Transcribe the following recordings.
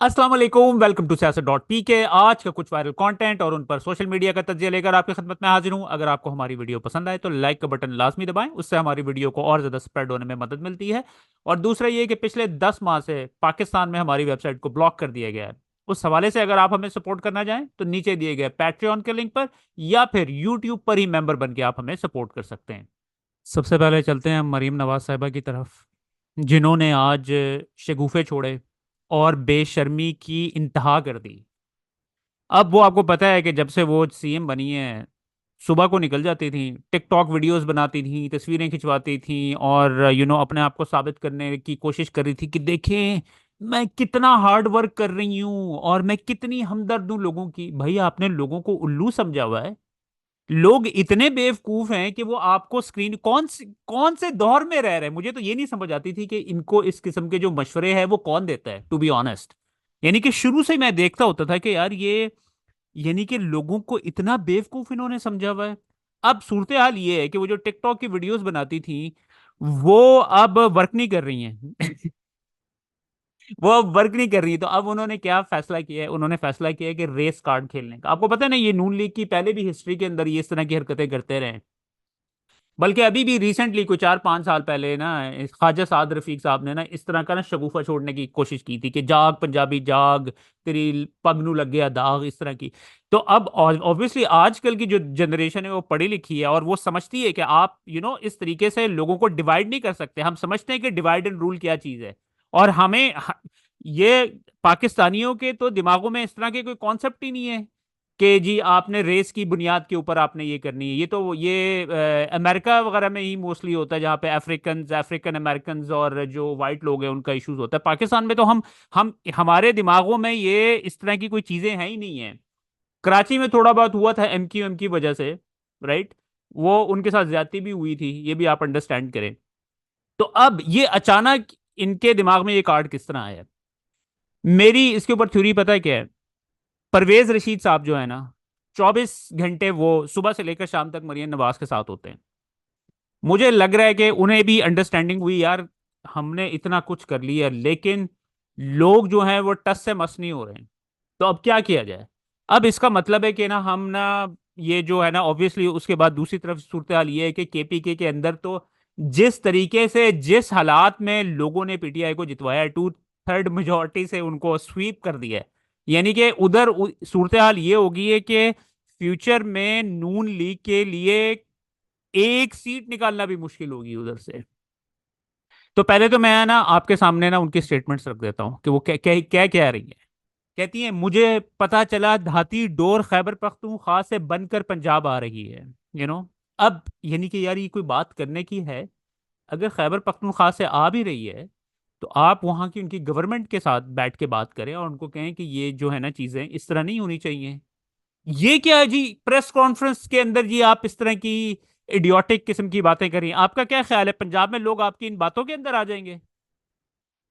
अस्सलाम वालेकुम, welcome to सियासत डॉट पी के। आज का कुछ वायरल कंटेंट और उन पर सोशल मीडिया का तज्जिया लेकर आपकी खिदमत में हाजिर हूं। अगर आपको हमारी वीडियो पसंद आए तो लाइक का बटन लाजमी दबाएं, उससे हमारी वीडियो को और ज्यादा स्प्रेड होने में मदद मिलती है। और दूसरा ये कि पिछले 10 माह से पाकिस्तान में हमारी वेबसाइट को ब्लॉक कर दिया गया है। उस हवाले से अगर आप हमें सपोर्ट करना चाहें तो नीचे दिए गए पैट्रियन के लिंक पर या फिर यूट्यूब पर ही मेंबर बन के आप हमें सपोर्ट कर सकते हैं। सबसे पहले चलते हैं हम मरीम नवाज साहिबा की तरफ, जिन्होंने आज शगुफे छोड़े और बेशर्मी की इंतहा कर दी। अब वो आपको पता है कि जब से वो सीएम बनी है, सुबह को निकल जाती थी, टिकटॉक वीडियोस बनाती थी, तस्वीरें खिंचवाती थी और अपने आप को साबित करने की कोशिश कर रही थी कि देखें मैं कितना हार्ड वर्क कर रही हूँ और मैं कितनी हमदर्द हूँ लोगों की। भाई आपने लोगों को उल्लू समझा हुआ है। लोग इतने बेवकूफ हैं कि वो आपको स्क्रीन कौन से दौर में रह रहे हैं। मुझे तो ये नहीं समझ आती थी कि इनको इस किस्म के जो मशवरे हैं वो कौन देता है, टू बी ऑनेस्ट। यानी कि शुरू से मैं देखता होता था कि यार ये, यानी कि लोगों को इतना बेवकूफ इन्होंने समझा हुआ है। अब सूरत हाल ये है कि वो जो टिकटॉक की वीडियोस बनाती थी वो अब वर्क नहीं कर रही हैं। वो अब वर्क नहीं कर रही। तो अब उन्होंने क्या फैसला किया है, उन्होंने फैसला किया है कि रेस कार्ड खेलने का। आपको पता है ना, ये नून लीग की पहले भी हिस्ट्री के अंदर ये इस तरह की हरकतें करते रहे। बल्कि अभी भी रिसेंटली कोई 4-5 साल पहले ना इस ख्वाजा साद रफीक साहब ने ना इस तरह का ना शगुफा छोड़ने की कोशिश की थी कि जाग पंजाबी जाग, तेरी पग नू लग गया दाग, इस तरह की। तो अब ऑब्वियसली आजकल की जो जनरेशन है वो पढ़ी लिखी है और वो समझती है कि आप इस तरीके से लोगों को डिवाइड नहीं कर सकते। हम समझते हैं कि डिवाइड एंड रूल क्या चीज़ है। और ये पाकिस्तानियों के तो दिमागों में इस तरह के कोई कॉन्सेप्ट ही नहीं है कि जी आपने रेस की बुनियाद के ऊपर आपने ये करनी है। ये तो ये अमेरिका वगैरह में ही मोस्टली होता है, जहाँ पे अफ्रीकन अमेरिकन और जो वाइट लोग हैं उनका इश्यूज होता है। पाकिस्तान में तो हम हमारे दिमागों में ये इस तरह की कोई चीजें हैं ही नहीं है। कराची में थोड़ा बहुत हुआ था एमक्यूएम की वजह से, राइट। वो उनके साथ ज्यादती भी हुई थी, ये भी आप अंडरस्टैंड करें। तो अब ये अचानक इनके दिमाग में ये कार्ड किस तरह आया। मेरी इसके ऊपर थ्योरी पता है क्या है। परवेज रशीद साहब जो है ना, 24 घंटे वो सुबह से लेकर शाम तक मरियम नवाज के साथ होते हैं। मुझे लग रहा है कि उन्हें भी अंडरस्टैंडिंग हुई यार, हमने इतना कुछ कर लिया लेकिन लोग जो हैं वो टस से मस नहीं हो रहे हैं। तो अब क्या किया जाए। अब इसका मतलब है कि ना हम ना, ये जो है ना ऑब्वियसली, उसके बाद दूसरी तरफ सूरत हाल ये है कि केपीके के अंदर तो जिस तरीके से जिस हालात में लोगों ने पीटीआई को जितवाया, 2/3 मेजोरिटी से उनको स्वीप कर दिया है। यानी कि उधर सूरत हाल ये होगी है कि फ्यूचर में नून लीग के लिए एक सीट निकालना भी मुश्किल होगी उधर से। तो पहले तो मैं ना आपके सामने ना उनकी स्टेटमेंट्स रख देता हूँ कि वो क्या क्या क्या कह रही है। कहती है मुझे पता चला धाती डोर खैबर पख्तूनख्वा से बनकर पंजाब आ रही है। अब यानी कि यार ये कोई बात करने की है। अगर खैबर पख्तूनख्वा से आ भी रही है तो आप वहां की उनकी गवर्नमेंट के साथ बैठ के बात करें और उनको कहें कि ये जो है ना चीजें इस तरह नहीं होनी चाहिए। ये क्या है जी, प्रेस कॉन्फ्रेंस के अंदर जी आप इस तरह की इडियोटिक किस्म की बातें करी। आपका क्या ख्याल है पंजाब में लोग आपकी इन बातों के अंदर आ जाएंगे।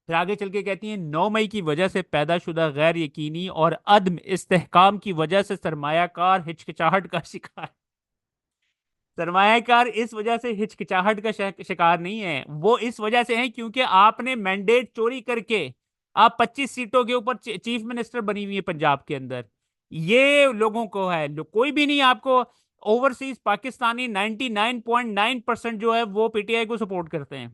फिर आगे चल के कहती हैं 9 मई की वजह से पैदाशुदा गैर यकीनी और अदम इस्तेहकाम की वजह से सरमायाकार हिचकिचाहट का शिकार। सरमायाकार इस वजह से हिचकिचाहट का शिकार नहीं है, वो इस वजह से है क्योंकि आपने मैंडेट चोरी करके आप 25 सीटों के ऊपर चीफ मिनिस्टर बनी हुई है पंजाब के अंदर। ये लोगों को है, कोई भी नहीं आपको। ओवरसीज पाकिस्तानी 99.9% जो है वो पीटीआई को सपोर्ट करते हैं।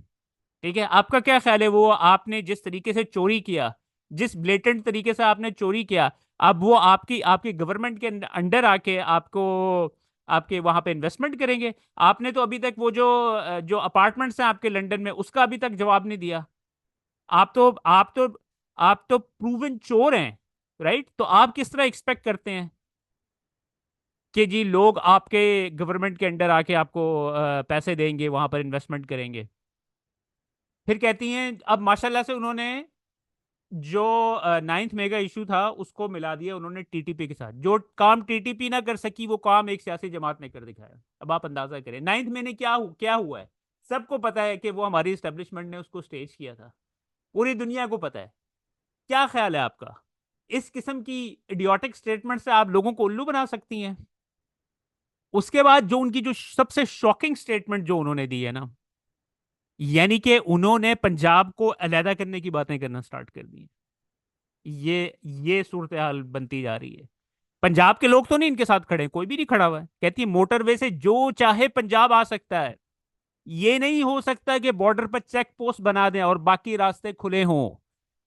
ठीक है, आपका क्या ख्याल है, वो आपने जिस तरीके से चोरी किया, जिस ब्लेटेंट तरीके से आपने चोरी किया, अब वो आपकी आपकी गवर्नमेंट के अंडर आके आपको आपके वहां पे इन्वेस्टमेंट करेंगे। आपने तो अभी तक वो जो अपार्टमेंट्स हैं आपके लंदन में उसका अभी तक जवाब नहीं दिया। आप तो प्रूवन चोर हैं, राइट। तो आप किस तरह एक्सपेक्ट करते हैं कि जी लोग आपके गवर्नमेंट के अंडर आके आपको पैसे देंगे, वहां पर इन्वेस्टमेंट करेंगे। फिर कहती हैं अब माशाल्लाह से उन्होंने जो 9th मेगा इशू था उसको मिला दिया उन्होंने टीटीपी के साथ। जो काम टीटीपी ना कर सकी वो काम एक सियासी जमात ने कर दिखाया। अब आप अंदाजा करें 9th में ने क्या हुआ है। सबको पता है कि वो हमारी स्टेब्लिशमेंट ने उसको स्टेज किया था, पूरी दुनिया को पता है। क्या ख्याल है आपका, इस किस्म की इडियोटिक स्टेटमेंट से आप लोगों को उल्लू बना सकती हैं। उसके बाद जो उनकी जो सबसे शॉकिंग स्टेटमेंट जो उन्होंने दी है ना, यानी कि उन्होंने पंजाब को अलहदा करने की बातें करना स्टार्ट कर दी। ये सूरत हाल बनती जा रही है। पंजाब के लोग तो नहीं इनके साथ खड़े हैं, कोई भी नहीं खड़ा हुआ है। कहती है मोटरवे से जो चाहे पंजाब आ सकता है, ये नहीं हो सकता कि बॉर्डर पर चेक पोस्ट बना दें और बाकी रास्ते खुले हों,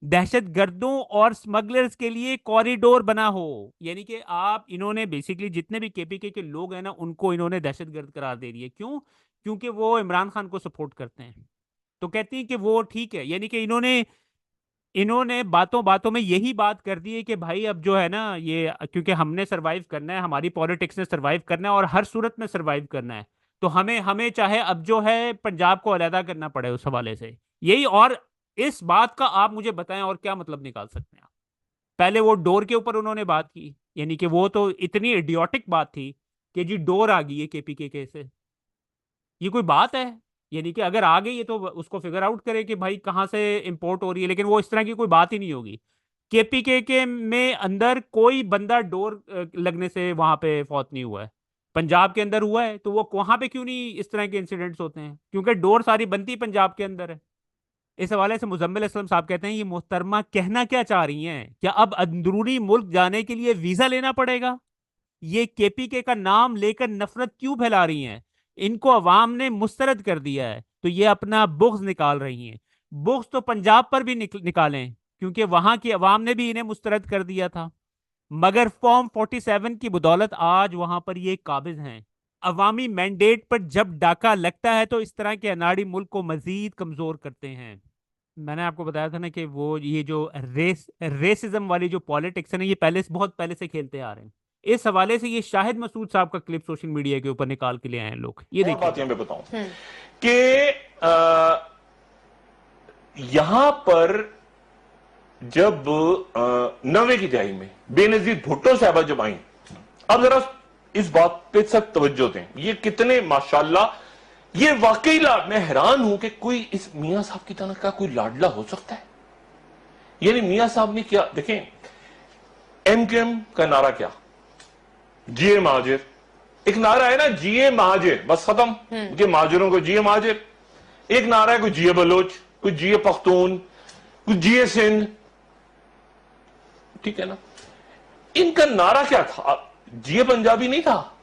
दहशत गर्दों और स्मगलर्स के लिए कॉरिडोर बना हो। यानी कि आप, इन्होंने बेसिकली जितने भी केपीके के लोग हैं ना, उनको इन्होंने दहशत गर्द करार दे दिए। क्यों? क्योंकि वो इमरान खान को सपोर्ट करते हैं। तो कहती है कि वो ठीक है। यानी कि इन्होंने इन्होंने बातों बातों में यही बात कर दी है कि भाई अब जो है ना ये, क्योंकि हमने सरवाइव करना है, हमारी पॉलिटिक्स ने सरवाइव करना है और हर सूरत में सरवाइव करना है, तो हमें हमें चाहे अब जो है पंजाब को अलहदा करना पड़े उस हवाले से। यही। और इस बात का आप मुझे बताएं और क्या मतलब निकाल सकते हैं आप। पहले वो डोर के ऊपर उन्होंने बात की, यानी कि वो तो इतनी इडियोटिक बात थी कि जी डोर आ गई है केपीके से। ये कोई बात है? यानी कि अगर आ गई है तो उसको फिगर आउट करे कि भाई कहाँ से इंपोर्ट हो रही है, लेकिन वो इस तरह की कोई बात ही नहीं होगी। केपीके के में अंदर कोई बंदा डोर लगने से वहां पे फौत नहीं हुआ है। पंजाब के अंदर हुआ है, तो वो वहां पे क्यों नहीं इस तरह के इंसिडेंट्स होते हैं? क्योंकि डोर सारी बनती पंजाब के अंदर है। इस हवाले से मुजम्मिल असलम साहब कहते हैं, ये मोहतरमा कहना क्या चाह रही हैं? क्या अब अंदरूनी मुल्क जाने के लिए वीजा लेना पड़ेगा? ये केपीके का नाम लेकर नफरत क्यों फैला रही हैं? इनको अवाम ने मुस्तरद कर दिया है, तो ये अपना बुग़्ज़ निकाल रही हैं। बुग़्ज़ तो पंजाब पर भी निकालें, क्योंकि वहां की अवाम ने भी इन्हें मुस्तरद कर दिया था। मगर फॉर्म 47 की बदौलत आज वहां पर ये काबिज हैं। अवामी मैंडेट पर जब डाका लगता है तो इस तरह के अनाड़ी मुल्क को मजीद कमजोर करते हैं। मैंने आपको बताया था ना कि वो ये जो रेसिज्म वाली जो पॉलिटिक्स है ना, ये पहले से, बहुत पहले से खेलते आ रहे हैं। इस हवाले से ये शाहिद मसूद साहब का क्लिप सोशल मीडिया के ऊपर निकाल के ले आए हैं लोग। ये और बात देखिए। यहां पे बताऊं कि यहां पर जब 90 की दहाई में बेनजीर भुट्टो साहबा जब आई, अब जरा इस बात पे सब तवज्जो दें, ये कितने माशाल्लाह, ये वाकई मैं हैरान हूं कि कोई इस मियां साहब की तरह का कोई लाडला हो सकता है। यानी मियां साहब ने क्या, देखें, एमकेएम का नारा क्या, जीए महाजिर। एक नारा है ना, जीए महाजिर, बस खत्म कि महाजिरों को जीए महाजिर। एक नारा है, कोई जीए बलोच, कोई जीए पख्तून, कोई जीए सिंध, ठीक है ना। इनका नारा क्या था? जीए पंजाबी नहीं था,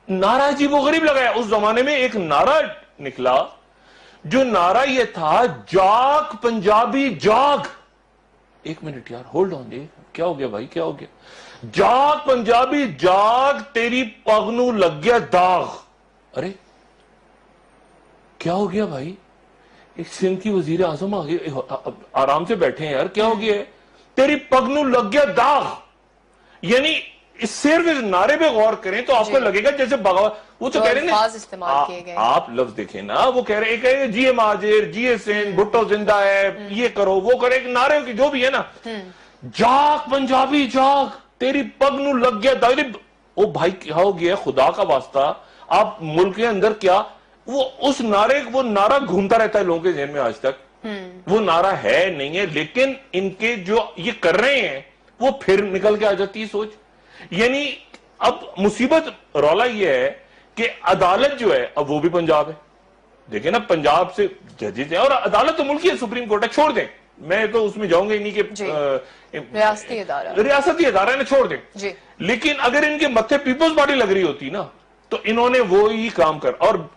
नारा अजीबो गरीब लगाया। उस जमाने में एक नारा निकला, जो नारा यह था, जाग पंजाबी जाग। एक मिनट यार, होल्ड ऑन, ये क्या हो गया भाई, क्या हो गया? जाग पंजाबी जाग, तेरी पग नू लग गया दाग। अरे क्या हो गया भाई? एक सिंध की वजीर आजम आ गए, आराम से बैठे हैं यार, क्या हो गया है? तेरी पग नू लग गया दाग। यानी इस सिर्फ इस नारे पे गौर करें तो आपको लगेगा जैसे बगावत। वो तो कह रहे हैं, आप लफ्ज देखें ना, वो कह रहे हैं जिए महाजिर, जिए सिंध, भुट्टो जिंदा है, ये करो वो करो, एक नारे की जो भी है ना, जाग पंजाबी जाग, तेरी पग नू लग गया दाग। ओ भाई क्या हो गया खुदा का वास्ता? आप मुल्क के अंदर क्या, वो उस नारे, वो नारा घूमता रहता है लोगों के जहन में आज तक। वो नारा है नहीं है, लेकिन इनके जो ये कर रहे हैं वो फिर निकल के आ जाती है सोच। यानी अब मुसीबत रौला ये है कि अदालत जो है अब वो भी पंजाब है। देखिए ना, पंजाब से जजेस हैं और अदालत तो मुल्क की है, सुप्रीम कोर्ट है, छोड़ दें, मैं तो उसमें जाऊंगा ही नहीं कि रियासती अदारा ने, छोड़ दें। लेकिन अगर इनके मत्थे पीपल्स पार्टी लग रही होती ना, तो इन्होंने वो ही काम कर, और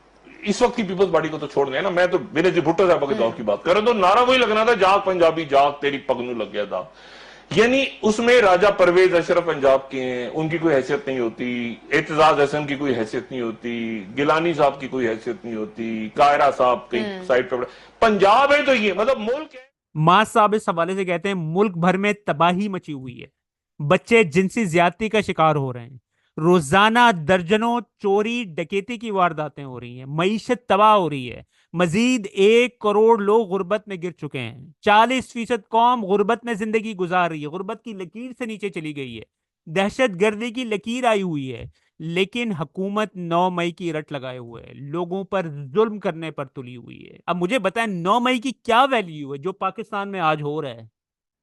इस वक्त की पीपल्स पार्टी को तो छोड़ दें ना, मैं तो बेनजीर भुट्टो साहब के दौर की बात कर रहा हूं, तो नारा वही लगना था, जाग पंजाबी जाग, तेरी पग नू लग गया दाग। यानी उसमें राजा परवेज अशरफ पंजाब के हैं, उनकी कोई हैसियत नहीं होती, एतजाज हसन की कोई हैसियत नहीं होती, गिलानी साहब की कोई हैसियत नहीं होती, कायरा साहब कहीं साइड पर, पंजाब है तो ये मतलब मुल्क है। मां साहब इस हवाले से कहते हैं, मुल्क भर में तबाही मची हुई है, बच्चे जिनसी ज्यादती का शिकार हो रहे हैं, रोजाना दर्जनों चोरी डकैती की वारदातें हो रही हैं, मईशत तबाह हो रही है। मजीद 1 करोड़ लोग गुर्बत में गिर चुके हैं। 40% कौम गुर्बत में जिंदगी गुजार रही है, गुर्बत की लकीर से नीचे चली गई है, दहशत गर्दी की लकीर आई हुई है। लेकिन हुकूमत 9 मई की रट लगाए हुए है, लोगों पर जुल्म करने पर तुली हुई है। अब मुझे बताएं, 9 मई की क्या वैल्यू है जो पाकिस्तान में आज हो रहा है?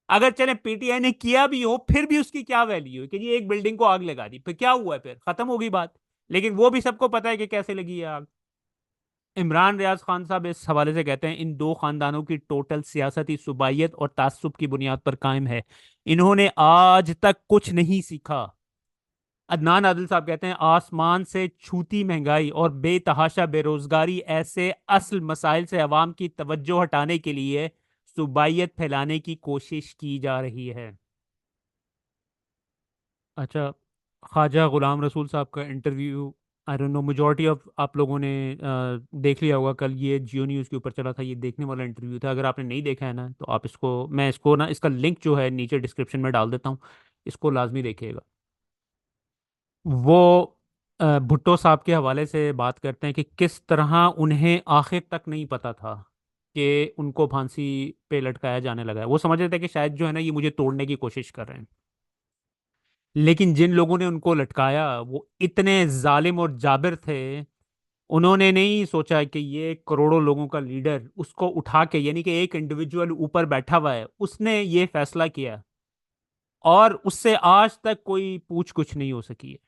अगर चले पीटीआई ने किया भी हो, फिर भी उसकी क्या वैल्यू है कि ये एक बिल्डिंग को आग लगा दी, फिर क्या हुआ है? फिर खत्म होगी बात। लेकिन वो भी सबको पता है कि कैसे लगी है आग। इमरान रियाज खान साहब इस हवाले से कहते हैं, इन दो खानदानों की टोटल सियासती सुबाइयत और तासुब की बुनियाद पर कायम है। इन्होंने आज तक कुछ नहीं सीखा। अदनान आदिल साहब कहते हैं, आसमान से छूती महंगाई और बेतहाशा बेरोजगारी ऐसे असल मसाइल से अवाम की तवज्जो हटाने के लिए सुबाइयत फैलाने की कोशिश की जा रही है। अच्छा, ख्वाजा गुलाम रसूल साहब का interview, I don't know majority of आप लोगों ने देख लिया होगा। कल ये जियो न्यूज़ के ऊपर चला था, ये देखने वाला इंटरव्यू था। अगर आपने नहीं देखा है ना, तो आप इसको, मैं इसको ना, इसका लिंक जो है नीचे डिस्क्रिप्शन में डाल देता हूँ, इसको लाजमी देखिएगा। वो भुट्टो साहब के हवाले से बात करते हैं कि किस तरह उन्हें आखिर तक नहीं पता था कि उनको फांसी पे लटकाया जाने लगा है। वो समझ रहे थे कि शायद जो है ना, ये मुझे तोड़ने की कोशिश कर रहे हैं। लेकिन जिन लोगों ने उनको लटकाया वो इतने जालिम और जाबिर थे, उन्होंने नहीं सोचा कि ये करोड़ों लोगों का लीडर उसको उठा के, यानी कि एक इंडिविजुअल ऊपर बैठा हुआ है, उसने ये फैसला किया और उससे आज तक कोई पूछ कुछ नहीं हो सकी है।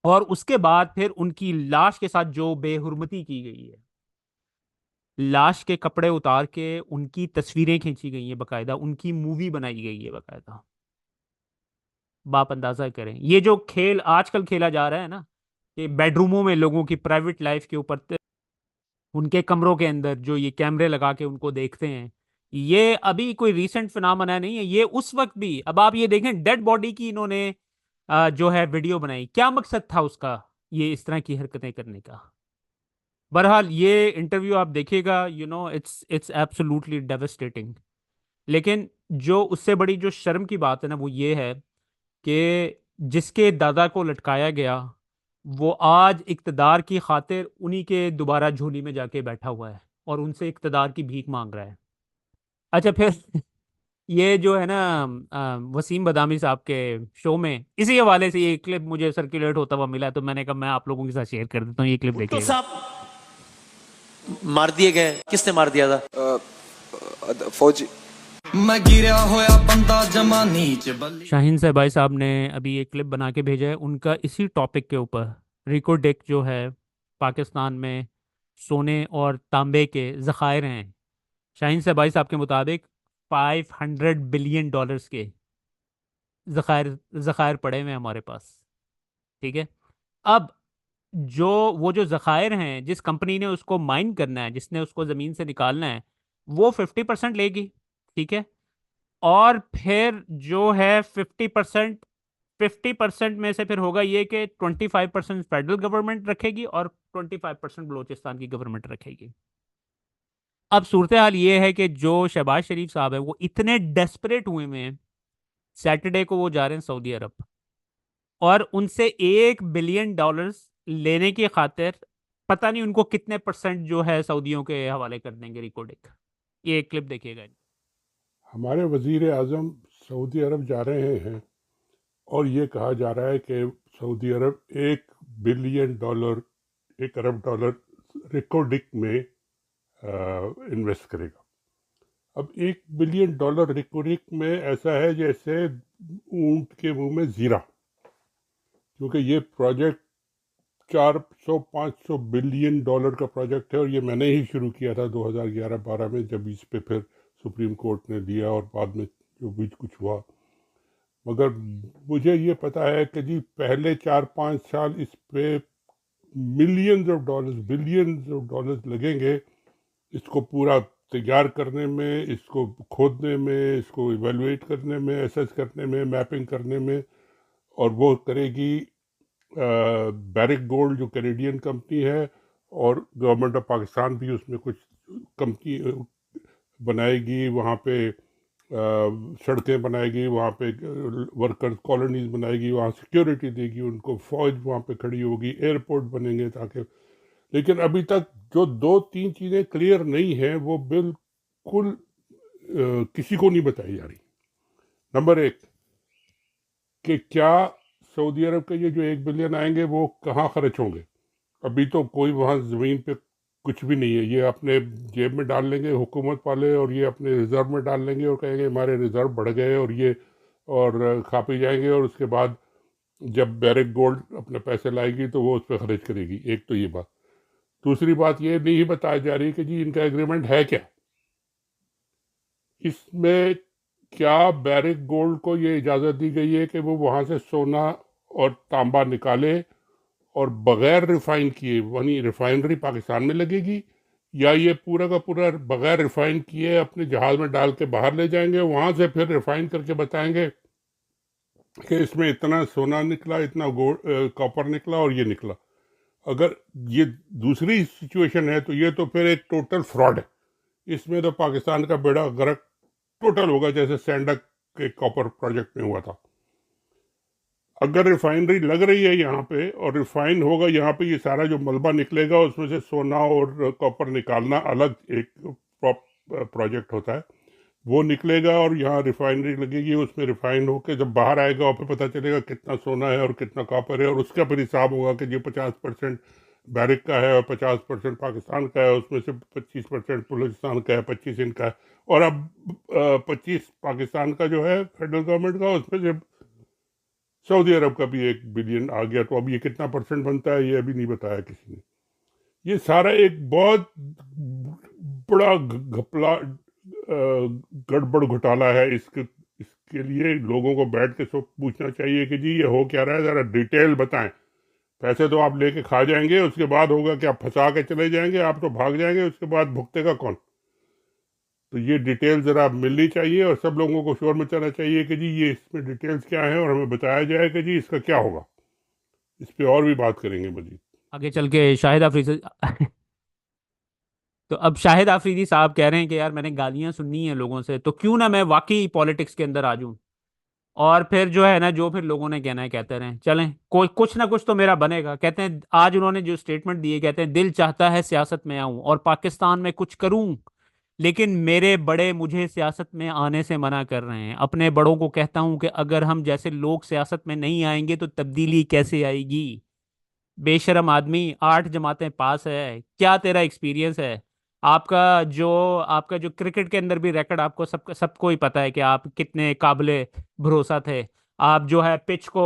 और उसके बाद फिर उनकी लाश के साथ जो बेहुरमती की गई है, लाश के कपड़े उतार के उनकी तस्वीरें खींची गई हैं, बकायदा उनकी मूवी बनाई गई है बकायदा। बाप अंदाजा करें ये जो खेल आजकल खेला जा रहा है ना, कि बेडरूमों में लोगों की प्राइवेट लाइफ के ऊपर, उनके कमरों के अंदर जो ये कैमरे लगा के उनको देखते हैं, ये अभी कोई रीसेंट फिनोमेना नहीं है। ये उस वक्त भी, अब आप ये देखें, डेड बॉडी की इन्होंने जो है वीडियो बनाई, क्या मकसद था उसका ये इस तरह की हरकतें करने का। बहरहाल ये इंटरव्यू आप देखिएगा, इट्स एब्सोल्युटली डेvastating। लेकिन जो उससे बड़ी जो शर्म की बात है ना, वो ये है कि जिसके दादा को लटकाया गया, वो आज इक्तदार की खातिर उन्हीं के दोबारा झोली में जाके बैठा हुआ है और उनसे इक्तदार की भीख मांग रहा है। अच्छा, फिर ये जो है ना, वसीम बदामी साहब के शो में इसी हवाले से ये क्लिप मुझे सर्कुलेट होता हुआ मिला, तो मैंने कहा मैं आप लोगों के साथ शेयर कर देता हूँ। ये क्लिप भुट्टो देखिएगा। साहब मार दिए गए, किसने मार दिया था? फौजी। मैं गिरा होया बंदा जमा नीच बल्ली। शाहीन साहबाई साहब ने अभी एक क्लिप बना के भेजा है उनका इसी टॉपिक के ऊपर। रिको डेक जो है, पाकिस्तान में सोने और तांबे के ज़खायर हैं। शाहीन साहबाई साहब के मुताबिक 500 बिलियन डॉलर्स के ज़खायर ज़खायर पड़े हुए हैं हमारे पास। ठीक है। अब जो वो जो ज़खायर हैं, जिस कंपनी ने उसको माइन करना है, जिसने उसको ज़मीन से निकालना है, वो 50% लेगी। ठीक है। और फिर जो है 50% में से फिर होगा ये कि 25% फेडरल गवर्नमेंट रखेगी और 25% बलूचिस्तान की गवर्नमेंट रखेगी। अब सूरत हाल ये है कि जो शहबाज शरीफ साहब है, वो इतने डेस्परेट हुए में, सैटरडे को वो जा रहे हैं सऊदी अरब और उनसे $1 बिलियन लेने की खातिर पता नहीं उनको कितने परसेंट जो है सऊदियों के हवाले कर देंगे रिकॉर्डिंग। ये एक क्लिप देखिएगा। हमारे वजीर आज़म सऊदी अरब जा रहे हैं और ये कहा जा रहा है कि सऊदी अरब $1 बिलियन, $1 अरब रिकॉर्डिंग में इन्वेस्ट करेगा। अब $1 बिलियन रिकॉर्डिंग में ऐसा है जैसे ऊंट के मुंह में जीरा, क्योंकि ये प्रोजेक्ट 400-500 बिलियन डॉलर का प्रोजेक्ट है और ये मैंने ही शुरू किया था 2011-12 में, जब इस पे फिर सुप्रीम कोर्ट ने दिया और बाद में जो भी कुछ हुआ। मगर मुझे ये पता है कि जी पहले 4-5 साल इस पे millions of dollars, billions of dollars लगेंगे इसको पूरा तैयार करने में, इसको खोदने में, इसको इवेलुएट करने में, एसेस करने में, मैपिंग करने में। और वो करेगी बैरिक गोल्ड जो कैनेडियन कंपनी है, और गवर्नमेंट ऑफ पाकिस्तान भी उसमें कुछ कंपनी बनाएगी। वहाँ पे सड़कें बनाएगी, वहाँ पे वर्कर्स कॉलोनीज बनाएगी, वहाँ सिक्योरिटी देगी उनको, फौज वहाँ पे खड़ी होगी, एयरपोर्ट बनेंगे ताकि। लेकिन अभी तक जो 2-3 चीज़ें क्लियर नहीं हैं वो बिल्कुल किसी को नहीं बताई जा रही। नंबर 1 कि क्या सऊदी अरब के ये जो 1 बिलियन आएंगे वो कहाँ खर्च होंगे। अभी तो कोई वहाँ ज़मीन पे कुछ भी नहीं है, ये अपने जेब में डाल लेंगे हुकूमत वाले, और ये अपने रिज़र्व में डाल लेंगे और कहेंगे हमारे रिज़र्व बढ़ गए, और ये और खा पी जाएंगे। और उसके बाद जब बैरिक गोल्ड अपने पैसे लाएगी तो वो उस पर खर्च करेगी। एक तो ये बात। दूसरी बात ये नहीं बताई जा रही कि जी इनका एग्रीमेंट है क्या, इसमें क्या बैरिक गोल्ड को ये इजाज़त दी गई है कि वो वहाँ से सोना और तांबा निकाले और बगैर रिफाइन किए वहीं रिफाइनरी पाकिस्तान में लगेगी, या ये पूरा का पूरा बगैर रिफाइन किए अपने जहाज में डाल के बाहर ले जाएंगे, वहाँ से फिर रिफाइन करके बताएंगे कि इसमें इतना सोना निकला, इतना गोल्ड कॉपर निकला और ये निकला। अगर ये दूसरी सिचुएशन है तो ये तो फिर एक टोटल फ्रॉड है। इसमें तो पाकिस्तान का बेड़ा गर्क टोटल होगा, जैसे सैंडक के कॉपर प्रोजेक्ट में हुआ था। अगर रिफाइनरी लग रही है यहाँ पे और रिफाइन होगा यहाँ पे, ये सारा जो मलबा निकलेगा उसमें से सोना और कॉपर निकालना अलग एक प्रोजेक्ट होता है, वो निकलेगा और यहाँ रिफाइनरी लगेगी, उसमें रिफाइन होकर जब बाहर आएगा और फिर पता चलेगा कितना सोना है और कितना कॉपर है, और उसका फिर हिसाब होगा कि ये 50% बैरिक का है और 50% पाकिस्तान का है, उसमें से 25% बलूचिस्तान का है, 25 इनका है, और अब 25 पाकिस्तान का जो है फेडरल गवर्नमेंट का, उसमें से सऊदी अरब का भी 1 बिलियन आ गया। तो अब ये कितना परसेंट बनता है ये अभी नहीं बताया किसी ने। ये सारा एक बहुत बड़ा घपला गड़बड़ घोटाला है। इसके लिए लोगों को बैठ के सब पूछना चाहिए कि जी ये हो क्या रहा है, ज़रा डिटेल बताएं। पैसे तो आप लेके खा जाएंगे, उसके बाद होगा कि आप फंसा के चले जाएंगे, आप तो भाग जाएंगे, उसके बाद भुगतेगा कौन? तो ये डिटेल ज़रा मिलनी चाहिए और सब लोगों को शोर मचाना चाहिए कि जी ये इसमें डिटेल्स क्या है, और हमें बताया जाए कि जी इसका क्या होगा। इस पे और भी बात करेंगे मजीद आगे चल के शाहिद आफरीदी तो अब शाहिद आफरीदी साहब कह रहे हैं कि यार मैंने गालियां सुननी है लोगों से, तो क्यों ना मैं वाकई पॉलिटिक्स के अंदर आ जाऊं, और फिर जो है ना, जो फिर लोगों ने कहना है कहते रहें, चलें कोई कुछ ना कुछ तो मेरा बनेगा। कहते हैं आज उन्होंने जो स्टेटमेंट दी है, कहते हैं दिल चाहता है सियासत में आऊं और पाकिस्तान में कुछ करूं, लेकिन मेरे बड़े मुझे सियासत में आने से मना कर रहे हैं। अपने बड़ों को कहता हूं कि अगर हम जैसे लोग सियासत में नहीं आएंगे तो तब्दीली कैसे आएगी। बेशरम आदमी, 8 जमातें पास है, क्या तेरा एक्सपीरियंस है? आपका जो क्रिकेट के अंदर भी रिकॉर्ड आपको सबको ही पता है कि आप कितने काबिले भरोसा थे। आप जो है पिच को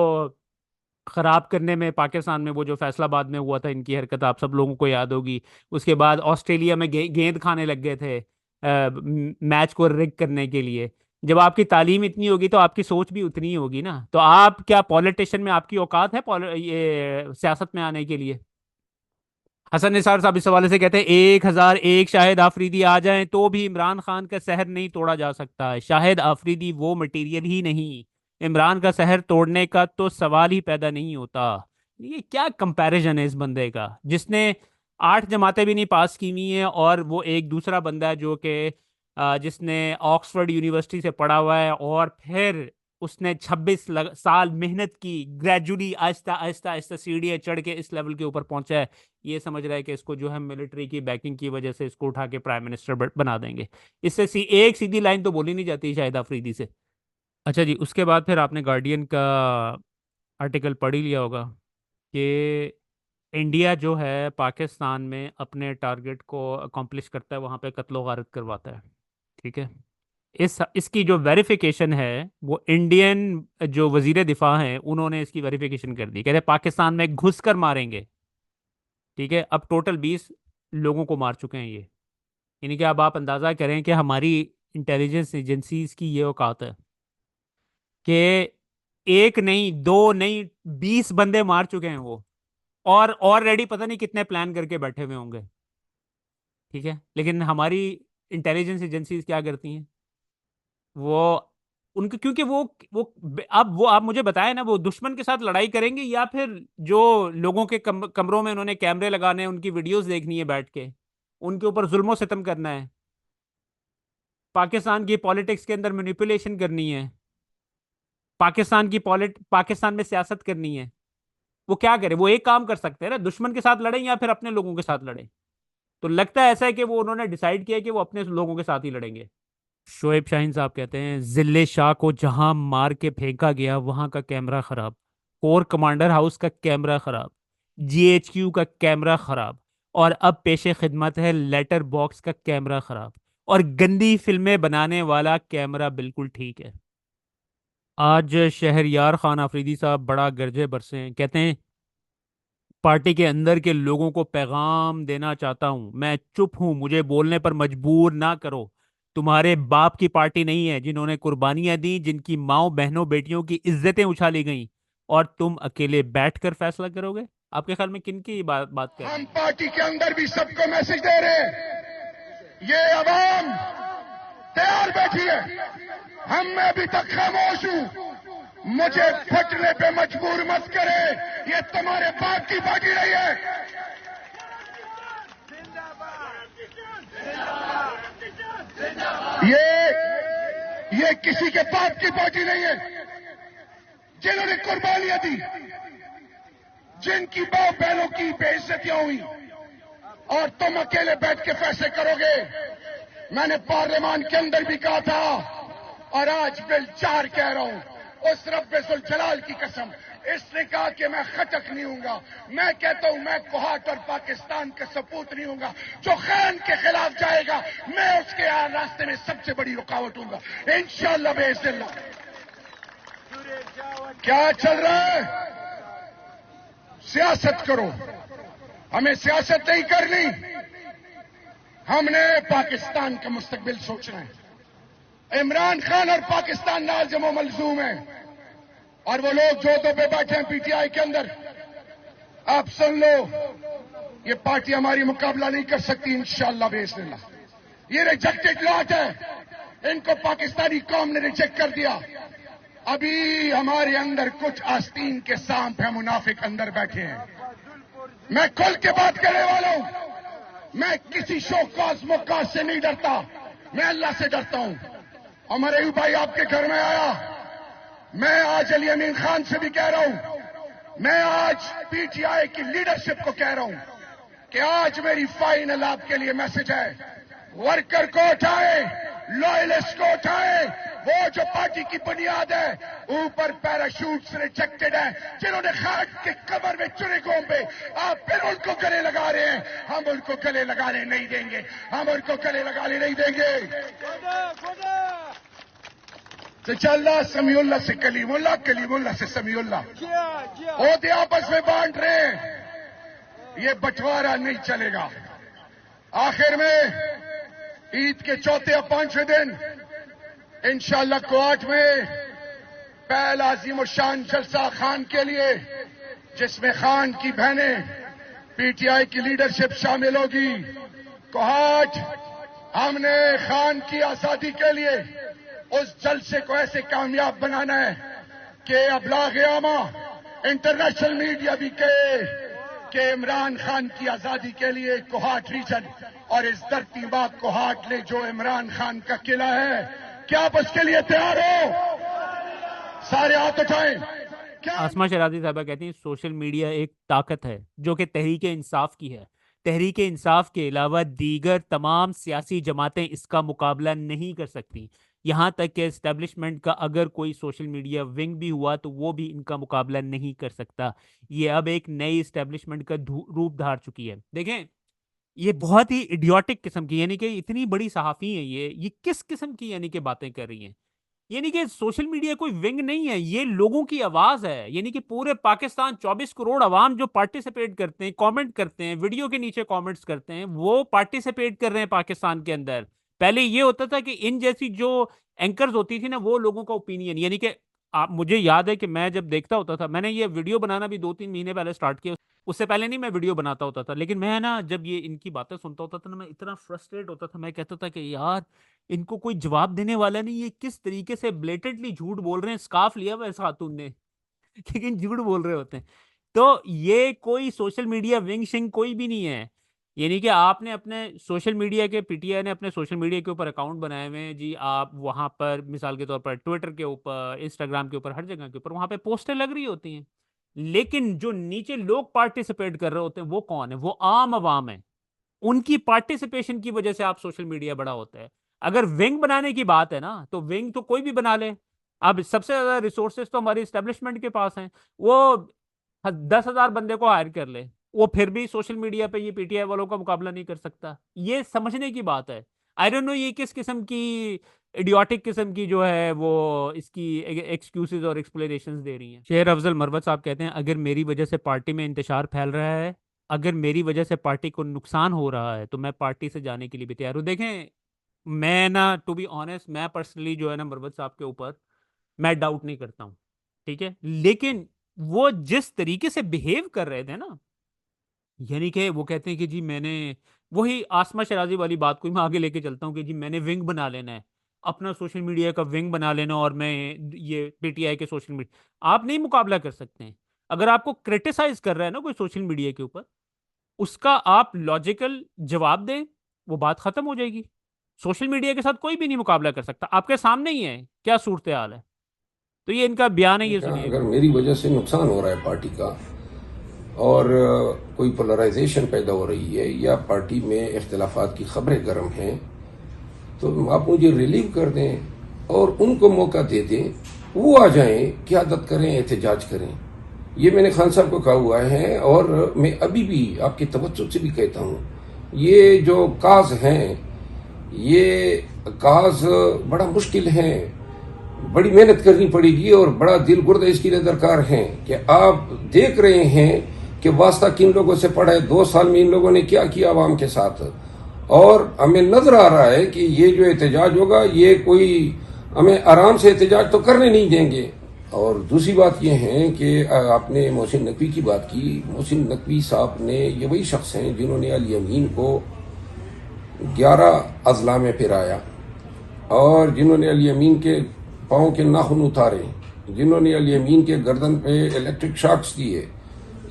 खराब करने में, पाकिस्तान में वो जो फैसलाबाद में हुआ था, इनकी हरकत आप सब लोगों को याद होगी। उसके बाद ऑस्ट्रेलिया में गेंद खाने लग गए थे मैच को रिग करने के लिए। जब आपकी तालीम इतनी होगी तो आपकी सोच भी उतनी ही होगी ना। तो आप क्या पॉलिटिशियन में आपकी औकात है ये सियासत में आने के लिए? हसन निसार साहब इस हवाले से कहते हैं 1001 शाहिद आफरीदी आ जाएं तो भी इमरान खान का शहर नहीं तोड़ा जा सकता है। शाहिद आफरीदी वो मटेरियल ही नहीं, इमरान का शहर तोड़ने का तो सवाल ही पैदा नहीं होता। ये क्या कंपैरिजन है इस बंदे का, जिसने 8 जमातें भी नहीं पास की हुई हैं, और वो एक दूसरा बंदा है जो कि जिसने ऑक्सफोर्ड यूनिवर्सिटी से पढ़ा हुआ है, और फिर उसने 26 साल मेहनत की, ग्रेजुअली आहिस्ता आहिस्ता आहिस्ता सीढ़ियाँ चढ़ के इस लेवल के ऊपर पहुंचा है। ये समझ रहा है कि इसको जो है मिलिट्री की बैकिंग की वजह से इसको उठा के प्राइम मिनिस्टर बना देंगे। इससे एक सीधी लाइन तो बोली नहीं जाती शाहिद अफरीदी से। अच्छा जी, उसके बाद फिर आपने गार्डियन का आर्टिकल पढ़ ही लिया होगा कि इंडिया जो है पाकिस्तान में अपने टारगेट को अकॉम्प्लिश करता है, वहाँ पे कत्लो गारत करवाता है। ठीक है, इसकी जो वेरिफिकेशन है वो इंडियन जो वजीर दिफा हैं उन्होंने इसकी वेरिफिकेशन कर दी। कहते हैं पाकिस्तान में घुस कर मारेंगे। ठीक है, अब टोटल 20 लोगों को मार चुके हैं ये। यानी कि अब आप अंदाज़ा करें कि हमारी इंटेलिजेंस एजेंसीज की ये औकात है कि एक नहीं, दो नहीं, 20 बंदे मार चुके हैं वो, और ऑलरेडी पता नहीं कितने प्लान करके बैठे हुए होंगे। ठीक है, लेकिन हमारी इंटेलिजेंस एजेंसीज क्या करती हैं, वो उनके, क्योंकि वो अब वो आप मुझे बताएं ना, वो दुश्मन के साथ लड़ाई करेंगे या फिर जो लोगों के कमरों में उन्होंने कैमरे लगाने हैं, उनकी वीडियोस देखनी है बैठ के, उनके ऊपर जुल्मो सितम करना है, पाकिस्तान की पॉलिटिक्स के अंदर मैनिपुलेशन करनी है, पाकिस्तान में सियासत करनी है। वो क्या करे? वो एक काम कर सकते हैं ना, दुश्मन के साथ लड़ें या फिर अपने लोगों के साथ लड़ें। तो लगता है ऐसा है कि वो उन्होंने डिसाइड किया कि वो अपने लोगों के साथ ही लड़ेंगे। शोएब शाहीन साहब कहते हैं जिले शाह को जहां मार के फेंका गया वहां का कैमरा खराब, कोर कमांडर हाउस का कैमरा खराब, जीएचक्यू का कैमरा खराब, और अब पेशे खिदमत है लेटर बॉक्स का कैमरा खराब, और गंदी फिल्में बनाने वाला कैमरा बिल्कुल ठीक है। आज शहरयार खान अफरीदी साहब बड़ा गरजे बरसे हैं। कहते हैं पार्टी के अंदर के लोगों को पैगाम देना चाहता हूं। मैं चुप हूं, मुझे बोलने पर मजबूर ना करो। तुम्हारे बाप की पार्टी नहीं है जिन्होंने कुर्बानियां दी, जिनकी माओ बहनों बेटियों की इज्जतें उछाली गईं, और तुम अकेले बैठकर फैसला करोगे? आपके ख्याल में किन की बात कर रहे हम हैं? पार्टी के अंदर भी सबको मैसेज दे रहे हैं, ये अवाम तैयार बैठी है। हम मैं अभी तक खामोश हूं, मुझे फटने पे मजबूर मत करे। ये तुम्हारे बाप की पार्टी नहीं है। ये किसी के बाप की पार्टी नहीं है। जिन्होंने कुर्बानियां दी, जिनकी मां बहनों की बेइज्जतियां हुई, और तुम अकेले बैठ के फैसले करोगे। मैंने पार्लियामान के अंदर भी कहा था, और आज बिल 4 कह रहा हूं, उस रब्बे जलाल की कसम, इसने कहा कि मैं खटक नहीं हूंगा। मैं कहता हूं मैं कोहाट और पाकिस्तान का सपूत नहीं हूंगा। जो खान के खिलाफ जाएगा, मैं उसके रास्ते में सबसे बड़ी रुकावट हूंगा, इंशाअल्लाह बेइज्जत। क्या चल रहा है? सियासत करो, हमें सियासत नहीं करनी। हमने पाकिस्तान का मुस्तकबिल सोचना है। इमरान खान और पाकिस्तान लाज़िम व मलज़ूम है, और वो लोग जो दो पे बैठे हैं पीटीआई के अंदर, आप सुन लो, ये पार्टी हमारी मुकाबला नहीं कर सकती इंशाअल्लाह बेइज़्निल्लाह। ये रिजेक्टेड लॉट है, इनको पाकिस्तानी कौम ने रिजेक्ट कर दिया। अभी हमारे अंदर कुछ आस्तीन के सांप हैं, मुनाफिक अंदर बैठे हैं। मैं खुल के बात करने वाला हूं। मैं किसी शौकास मुकास से नहीं डरता, मैं अल्लाह से डरता हूं। हमारे ही भाई आपके घर में आया, मैं आज अली अमीन खान से भी कह रहा हूं, मैं आज पीटीआई की लीडरशिप को कह रहा हूं कि आज मेरी फाइनल आपके लिए मैसेज है, वर्कर को उठाए, लॉयलिस्ट को उठाए। वो जो पार्टी की बुनियाद है, ऊपर पैराशूट से रिजेक्टेड है, जिन्होंने खाट के कमर में चुने घोंपे, आप फिर उनको गले लगा रहे हैं। हम उनको गले लगाने नहीं देंगे, हम उनको गले लगाने नहीं देंगे। सचल्ला समीउल्लाह से कलीमुल्लाह, कलीमुल्लाह से समीउल्लाह। ओहदे आपस में बांट रहे हैं, ये बंटवारा नहीं चलेगा। आखिर में ईद के चौथे या 5वें दिन इंशाअल्लाह कोहाट में पहला अजीम और शान जलसा खान के लिए, जिसमें खान की बहनें, पीटीआई की लीडरशिप शामिल होगी। कोहाट हमने खान की आजादी के लिए उस जलसे को ऐसे कामयाब बनाना है कि अबलाग आमा, इंटरनेशनल मीडिया भी कहे कि इमरान खान की आजादी के लिए कोहाट रीजन और इस धरती मां कोहाट ने जो इमरान खान का किला है, क्या आप उसके लिए तैयार हो? सारे हाथ उठाएं। आसमा शराजी साहबा कहती हैं सोशल मीडिया एक ताकत है जो कि तहरीक इंसाफ की है। तहरीक इंसाफ के अलावा दीगर तमाम सियासी जमातें इसका मुकाबला नहीं कर सकती। यहाँ तक कि एस्टेब्लिशमेंट का अगर कोई सोशल मीडिया विंग भी हुआ तो वो भी इनका मुकाबला नहीं कर सकता। ये अब एक नई एस्टेब्लिशमेंट का रूप धार चुकी है। देखें, ये बहुत ही इडियोटिक किस्म की, यानी कि इतनी बड़ी सहाफ़ी है ये किस किस्म की यानी कि बातें कर रही हैं। यानी कि सोशल मीडिया कोई विंग नहीं है, ये लोगों की आवाज़ है। यानी कि पूरे पाकिस्तान 24 करोड़ अवाम जो पार्टिसिपेट करते हैं, कमेंट करते हैं, वीडियो के नीचे कमेंट्स करते हैं, वो पार्टिसिपेट कर रहे हैं पाकिस्तान के अंदर। पहले ये होता था कि इन जैसी जो एंकर्स होती थी ना, वो लोगों का ओपिनियन, यानी कि आप, मुझे याद है कि मैं जब देखता होता था, मैंने ये वीडियो बनाना भी 2-3 महीने पहले स्टार्ट किया। उससे पहले नहीं मैं वीडियो बनाता होता था, लेकिन मैं ना जब ये इनकी बातें सुनता होता था ना, मैं इतना फ्रस्ट्रेट होता था। मैं कहता था कि यार इनको कोई जवाब देने वाला नहीं, ये किस तरीके से ब्लेटेंटली झूठ बोल रहे हैं। स्कार्फ लिया हुआ है इस खातून ने लेकिन झूठ बोल रहे होते हैं। तो ये कोई सोशल मीडिया विंग शिंग कोई भी नहीं है। यानी कि आपने अपने सोशल मीडिया के, पीटीआई ने अपने सोशल मीडिया के ऊपर अकाउंट बनाए हुए हैं जी। आप वहाँ पर मिसाल के तौर पर ट्विटर के ऊपर, इंस्टाग्राम के ऊपर, हर जगह के ऊपर वहाँ पे पोस्टर लग रही होती हैं, लेकिन जो नीचे लोग पार्टिसिपेट कर रहे होते हैं वो कौन है? वो आम आवाम है। उनकी पार्टिसिपेशन की वजह से आप सोशल मीडिया बड़ा होता है। अगर विंग बनाने की बात है ना, तो विंग तो कोई भी बना ले। अब सबसे ज्यादा रिसोर्सेज तो हमारी एस्टेब्लिशमेंट के पास हैं। वो 10,000 बंदे को हायर कर ले, वो फिर भी सोशल मीडिया पे ये पीटीआई वालों का मुकाबला नहीं कर सकता। ये समझने की बात है। आई डोंट नो ये किस किस्म की इडियोटिक किस्म की जो है वो इसकी एक्सक्यूजेज और एक्सप्लेनेशंस दे रही हैं। शेर अफजल मरवत साहब कहते हैं, अगर मेरी वजह से पार्टी में इंतशार फैल रहा है, अगर मेरी वजह से पार्टी को नुकसान हो रहा है, तो मैं पार्टी से जाने के लिए भी तैयार हूँ। देखें, मैं ना टू बी ऑनेस्ट, मैं पर्सनली जो है ना मरवत साहब के ऊपर मैं डाउट नहीं करता हूँ, ठीक है, लेकिन वो जिस तरीके से बिहेव कर रहे थे ना, यानी कि वो कहते हैं कि जी मैंने वही आसमा शराजी वाली बात को ही मैं आगे लेके चलता हूँ कि जी मैंने विंग बना लेना है, अपना सोशल मीडिया का विंग बना लेना, और मैं ये पीटीआई के सोशल मीडिया आप नहीं मुकाबला कर सकते हैं। अगर आपको क्रिटिसाइज कर रहा है ना कोई सोशल मीडिया के ऊपर, उसका आप लॉजिकल जवाब दें, वो बात खत्म हो जाएगी। सोशल मीडिया के साथ कोई भी नहीं मुकाबला कर सकता, आपके सामने ही है क्या सूरत हाल है। तो ये इनका बयान है, ये सुनिए। अगर मेरी वजह से नुकसान हो रहा है पार्टी का और कोई पोलराइजेशन पैदा हो रही है या पार्टी में इख्तिलाफात की खबरें गर्म हैं, तो आप मुझे रिलीव कर दें और उनको मौका दे दें, वो आ जाएं, क़यादत करें, एहतजाज करें। ये मैंने खान साहब को कहा हुआ है और मैं अभी भी आपकी तवज्जो से भी कहता हूँ, ये जो काज हैं, ये काज बड़ा मुश्किल है, बड़ी मेहनत करनी पड़ेगी और बड़ा दिल गुर्दा इसके लिए दरकार है कि आप देख रहे हैं कि वास्ता किन लोगों से पड़ा है, 2 साल में इन लोगों ने क्या किया आवाम के साथ, और हमें नजर आ रहा है कि ये जो एहतजाज होगा ये कोई हमें आराम से एहतजाज तो करने नहीं देंगे। और दूसरी बात यह है कि आपने मोहसिन नकवी की बात की, मोहसिन नकवी साहब ने, ये वही शख्स हैं जिन्होंने अली अमीन को 11 अजला में फिराया और जिन्होंने अली अमीन के पाँव के नाखून उतारे, जिन्होंने अली अमीन के गर्दन पे इलेक्ट्रिक शॉक्स दिए,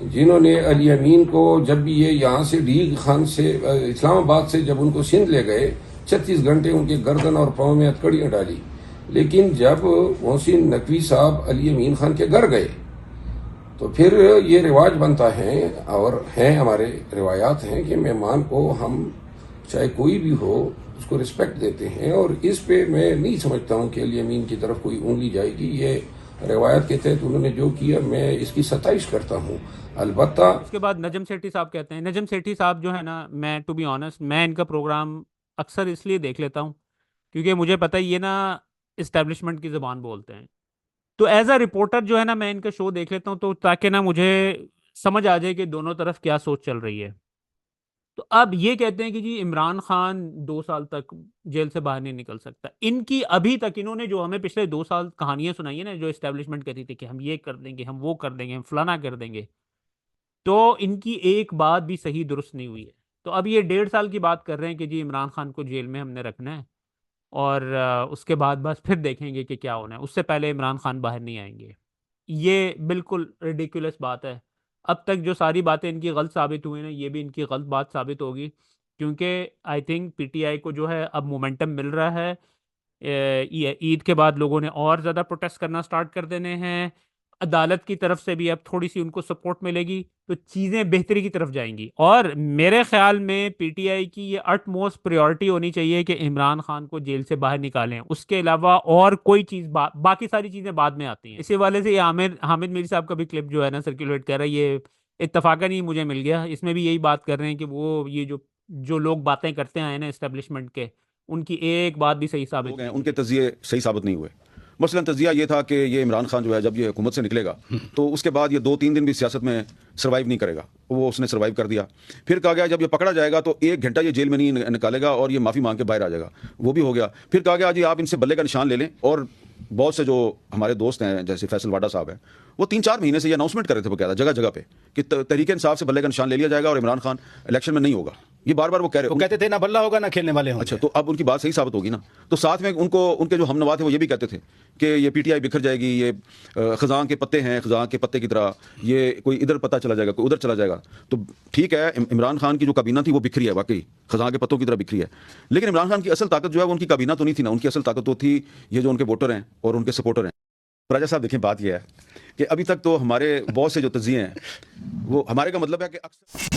जिन्होंने अली अमीन को जब भी ये यहाँ से लीग खान से इस्लामाबाद से जब उनको सिंध ले गए 36 घंटे उनके गर्दन और पाँव में हथकड़ियाँ डाली, लेकिन जब मोहसिन नकवी साहब अली अमीन खान के घर गए तो फिर ये रिवाज बनता है और हैं हमारे रिवायात हैं कि मेहमान को हम चाहे कोई भी हो उसको रिस्पेक्ट देते हैं, और इस पे मैं नहीं समझता हूँ कि अली अमीन की तरफ कोई उंगली जाएगी। ये रिवायत के तहत उन्होंने जो किया मैं इसकी सताइश करता हूँ। अलबत्ता उसके बाद नजम सेठी साहब कहते हैं, नजम सेठी साहब जो है ना, मैं टू बी ऑनेस्ट मैं इनका प्रोग्राम अक्सर इसलिए देख लेता हूँ क्योंकि मुझे पता है ये ना इस्टेब्लिशमेंट की ज़बान बोलते हैं, तो एज अ रिपोर्टर जो है ना मैं इनका शो देख लेता हूँ, तो ताकि ना मुझे समझ आ जाए कि दोनों तरफ क्या सोच चल रही है। तो अब ये कहते हैं कि जी इमरान खान 2 साल तक जेल से बाहर नहीं निकल सकता। इनकी अभी तक इन्होंने जो हमें पिछले 2 साल कहानियां सुनाई है ना, जो इस्टेब्लिशमेंट कहती थी कि हम ये कर देंगे, हम वो कर देंगे, हम फलाना कर देंगे, तो इनकी एक बात भी सही दुरुस्त नहीं हुई है। तो अब ये 1.5 साल की बात कर रहे हैं कि जी इमरान खान को जेल में हमने रखना है और उसके बाद बस फिर देखेंगे कि क्या होना है, उससे पहले इमरान खान बाहर नहीं आएंगे। ये बिल्कुल रिडिकुलस बात है। अब तक जो सारी बातें इनकी गलत साबित हुई ना, ये भी इनकी गलत बात साबित होगी, क्योंकि आई थिंक पीटीआई को जो है अब मोमेंटम मिल रहा है। ईद के बाद लोगों ने और ज़्यादा प्रोटेस्ट करना स्टार्ट कर देने हैं, अदालत की तरफ से भी अब थोड़ी सी उनको सपोर्ट मिलेगी, तो चीज़ें बेहतरी की तरफ जाएंगी। और मेरे ख्याल में पीटीआई की ये अटमोस्ट प्रायोरिटी होनी चाहिए कि इमरान खान को जेल से बाहर निकालें, उसके अलावा और कोई चीज़ बाकी सारी चीज़ें बाद में आती हैं। इसी वाले से ये हामिद मीर साहब का भी क्लिप जो है ना सर्कुलेट कर रहा है, ये इत्तफाकन ही मुझे मिल गया, इसमें भी यही बात कर रहे हैं कि वो ये जो लोग बातें करते आए ना एस्टेब्लिशमेंट के, उनकी एक बात भी सही साबित नहीं, उनके तजिए सही साबित नहीं हुए। मसलन तजिया ये था कि ये इमरान खान जो है जब ये हुकूमत से निकलेगा तो उसके बाद ये 2-3 दिन भी सियासत में सर्वाइव नहीं करेगा, वो उसने सर्वाइव कर दिया। फिर कहा गया जब ये पकड़ा जाएगा तो 1 घंटा ये जेल में नहीं निकालेगा और ये माफ़ी मांग के बाहर आ जाएगा, वो भी हो गया। फिर कहा गया जी आप इनसे बल्ले का निशान ले लें, और बहुत से जो हमारे दोस्त हैं जैसे फैसल वाडा साहब हैं, वो 3-4 महीने से ये अनाउंसमेंट कर रहे थे बकायदा जगह जगह पे कि तहरीक इंसाफ से बल्ले का निशान ले लिया जाएगा और इमरान खान इलेक्शन में नहीं होगा। ये बार बार वो कह रहे, वो कहते थे ना बल्ला होगा ना खेलने वाले होंगे। अच्छा, तो अब उनकी बात सही साबित होगी ना। तो साथ में उनके जो हमनवा थे वो ये भी कहते थे कि ये पीटीआई बिखर जाएगी, ये खजां के पत्ते हैं, खजां के पत्ते की तरह, ये कोई इधर पता चला जाएगा, कोई उधर चला जाएगा। तो ठीक है, इमरान खान की जो काबीना थी वो बिखरी है, वाकई खजां के पत्तों की तरह बिखरी है, लेकिन इमरान खान की असल ताकत जो है वो उनकी काबीना तो नहीं थी ना, उनकी असल ताकत तो थी ये जो उनके वोटर हैं और उनके सपोर्टर हैं। राजा साहब देखें, बात यह है कि अभी तक तो हमारे बहुत से जो तजिए हैं वो, हमारे का मतलब है कि अक्सर